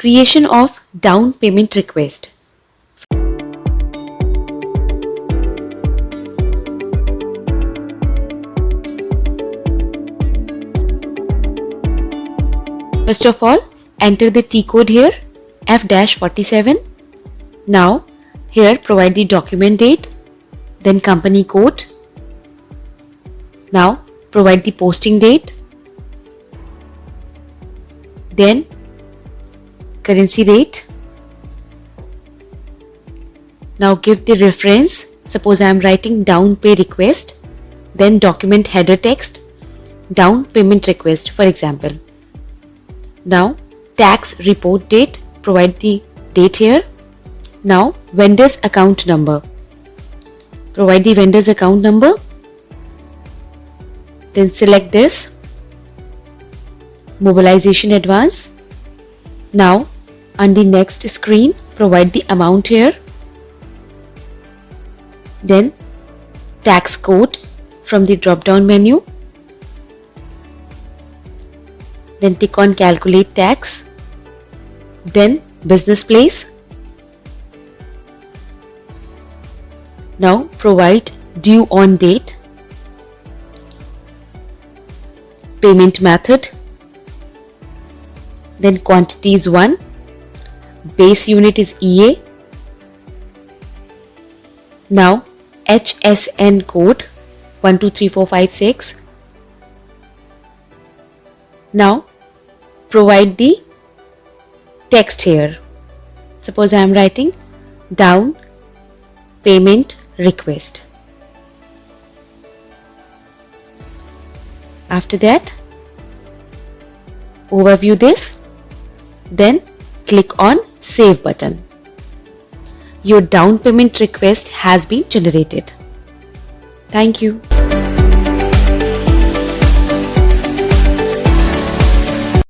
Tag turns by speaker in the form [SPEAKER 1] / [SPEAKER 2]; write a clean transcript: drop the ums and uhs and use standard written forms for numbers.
[SPEAKER 1] Creation of down payment request. First of all, enter the T code here, F-47. Now, here provide the document date, then company code. Now, provide the posting date, then currency rate. Now give the reference. Suppose I am writing down pay request, then document header text, down payment request for example. Now tax report date, provide the date here. Now vendor's account number, provide the vendor's account number, then select this mobilization advance. Now on the next screen provide the amount here, then tax code from the drop down menu, then tick on calculate tax, then business place. Now provide due on date, payment method, then quantity is 1, base unit is EA. Now HSN code 123456. Now provide the text here. Suppose I am writing down payment request. After that, overview this, then click on Save button. Your down payment request has been generated. Thank you.